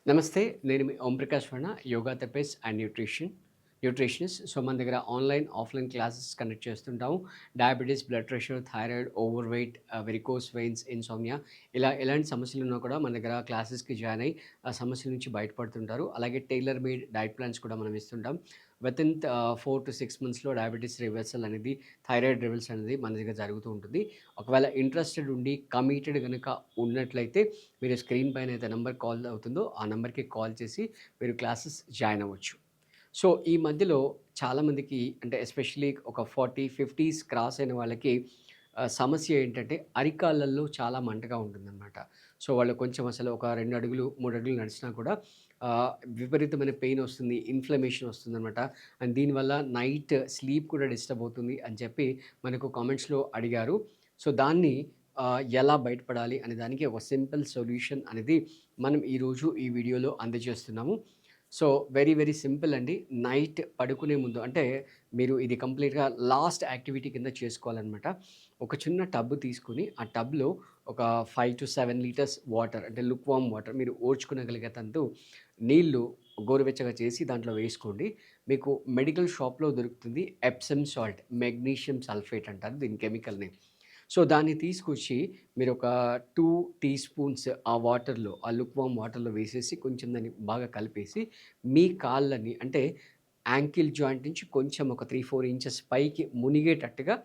నమస్తే. నేను మీ Om Prakash Varma, yoga therapist and nutritionist. So, మన దగ్గర ఆన్‌లైన్, ఆఫ్‌లైన్ క్లాసెస్ కండక్ట్ చేస్తుంటాము. Diabetes, blood pressure, thyroid, overweight, varicose veins, insomnia ఇలా ఎలాంటి సమస్యలున్నా కూడా మన దగ్గర క్లాసెస్‌కి జాయిన్ అయ్యి ఆ సమస్యల నుంచి బయటపడుతుంటారు. అలాగే టైలర్ మేడ్ డైట్ ప్లాన్స్ కూడా మనం ఇస్తుంటాం. వితిన్ 4-6 మంత్స్‌లో డయాబెటిస్ రివర్సల్ అనేది, థైరాయిడ్ రివర్సల్ అనేది మన దగ్గర జరుగుతూ ఉంటుంది. ఒకవేళ ఇంట్రెస్టెడ్ ఉండి, కమిటెడ్ గనక ఉన్నట్లయితే మీరు స్క్రీన్ పైన అయితే నంబర్ కాల్ అవుతుందో ఆ నంబర్‌కి కాల్ చేసి మీరు క్లాసెస్ జాయిన్ అవ్వచ్చు. సో, ఈ మధ్యలో చాలామందికి అంటే ఎస్పెషల్లీ ఒక 40, 50స్ క్రాస్ అయిన వాళ్ళకి సమస్య ఏంటంటే అరికాళ్ళల్లో చాలా మంటగా ఉంటుందనమాట. సో, వాళ్ళు కొంచెం అసలు ఒక 2 అడుగులు, 3 అడుగులు నడిచినా కూడా విపరీతమైన పెయిన్ వస్తుంది, ఇన్‌ఫ్లమేషన్ వస్తుందనమాట. అండ్ దీనివల్ల నైట్ స్లీప్ కూడా డిస్టర్బ్ అవుతుంది అని చెప్పి మనకు కామెంట్స్‌లో అడిగారు. సో, దాన్ని ఎలా బయటపడాలి అనే దానికి ఒక సింపుల్ సొల్యూషన్ అనేది మనం ఈరోజు ఈ వీడియోలో అందజేస్తున్నాము. సో, వెరీ వెరీ సింపుల్ అండి. నైట్ పడుకునే ముందు అంటే మీరు ఇది కంప్లీట్‌గా లాస్ట్ యాక్టివిటీ కింద చేసుకోవాలనమాట. ఒక చిన్న టబ్ తీసుకొని ఆ టబ్‌లో ఒక 5-7 లీటర్స్ వాటర్ అంటే లుక్ వార్మ్ వాటర్ మీరు ఓర్చుకోగలిగేంత నీళ్లు గోరువెచ్చగా చేసి దాంట్లో వేసుకోండి. మీకు మెడికల్ షాప్‌లో దొరుకుతుంది ఎప్సమ్ సాల్ట్, మెగ్నీషియం సల్ఫేట్ అంటారు దీని కెమికల్ నేమ్. సో, దాన్ని తీసుకొచ్చి మీరొక 2 టీ స్పూన్స్ ఆ వాటర్‌లో, ఆ లుక్ వార్మ్ వాటర్‌లో వేసేసి కొంచెం దాన్ని బాగా కలిపేసి, మీ కాళ్ళని అంటే యాంకిల్ జాయింట్ నుంచి కొంచెం ఒక 3, 4 ఇంచెస్ పైకి మునిగేటట్టుగా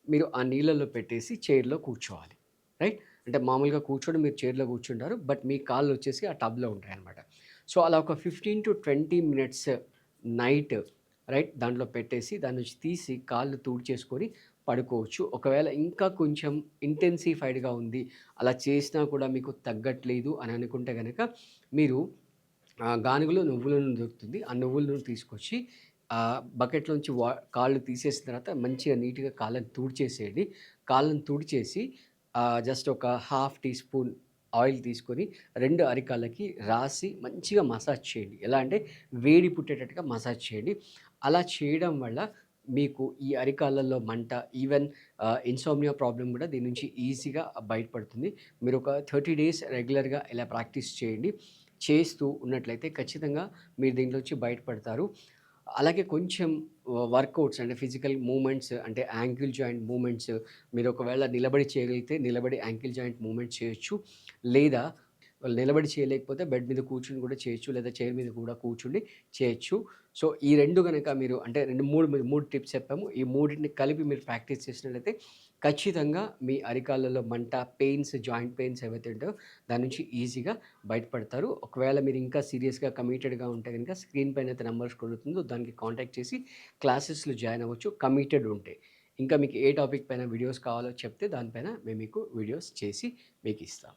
మీరు ఆ నీళ్ళలో పెట్టేసి చైర్‌లో కూర్చోవాలి. రైట్? అంటే మామూలుగా కూర్చొని మీరు చైర్‌లో కూర్చుంటారు. బట్ మీ కాళ్ళొచ్చేసి ఆ టబ్‌లో ఉంటాయన్నమాట. సో, అలా ఒక 15-20 మినిట్స్ నైట్ రైట్ దాంట్లో పెట్టేసి దాని నుంచి తీసి కాళ్ళు తుడిచేసుకొని పడుకోవచ్చు. ఒకవేళ ఇంకా కొంచెం ఇంటెన్సిఫైడ్‌గా ఉంది. అలా చేసినా కూడా మీకు తగ్గట్లేదు అని అనుకుంటే గనక మీరు గానుగలో నువ్వుల నూనె దొరుకుతుంది. ఆ నువ్వుల నూనె తీసుకొచ్చి బకెట్‌లోంచి కాళ్ళు తీసేసిన తర్వాత మంచిగా నీట్‌గా కాళ్ళని తుడిచేసేయండి. కాళ్ళని తుడిచేసి జస్ట్ ఒక హాఫ్ టీ స్పూన్ ఆయిల్ తీసుకొని 2 అరికాళ్ళకి రాసి మంచిగా మసాజ్ చేయండి. ఎలా అంటే వేడి పుట్టేటట్టుగా మసాజ్ చేయండి. అలా చేయడం వల్ల మీకు ఈ అరికాళ్ళల్లో మంట ఈవెన్ ఇన్సోమ్నియా ప్రాబ్లమ్ కూడా దీని నుంచి ఈజీగా బయటపడుతుంది. మీరు ఒక 30 డేస్ రెగ్యులర్‌గా ఇలా ప్రాక్టీస్ చేయండి. చేస్తూ ఉన్నట్లయితే ఖచ్చితంగా మీరు దీంట్లోంచి బయటపడతారు. అలాగే కొంచెం వర్కౌట్స్ అంటే ఫిజికల్ మూవ్‌మెంట్స్ అంటే యాంకిల్ జాయింట్ మూవ్‌మెంట్స్ మీరు ఒకవేళ నిలబడి చేయగలిగితే నిలబడి యాంకిల్ జాయింట్ మూవ్‌మెంట్ చేయొచ్చు. లేదా వాళ్ళు నిలబడి చేయలేకపోతే బెడ్ మీద కూర్చొని కూడా చేయొచ్చు. లేదా చైర్ మీద కూడా కూర్చుండి చేయొచ్చు. సో, ఈ 2 గనక మీరు అంటే 3 టిప్స్ చెప్పాము. ఈ మూడిటిని కలిపి మీరు ప్రాక్టీస్ చేసినట్లయితే ఖచ్చితంగా మీ అరికాళ్ళలో మంట, పెయిన్స్, జాయింట్ పెయిన్స్ ఏవైతే ఉంటాయో దాని నుంచి ఈజీగా బయటపడతారు. ఒకవేళ మీరు ఇంకా సీరియస్‌గా కమిటెడ్‌గా ఉంటే గనుక స్క్రీన్ పైన అయితే నంబర్ స్క్రోల్ అవుతుందో దానికి కాంటాక్ట్ చేసి క్లాసెస్‌లో జాయిన్ అవ్వచ్చు కమిటెడ్ ఉంటే. ఇంకా మీకు ఏ టాపిక్ పైన వీడియోస్ కావాలో చెప్తే దానిపైన మేము మీకు వీడియోస్ చేసి మీకిస్తాం.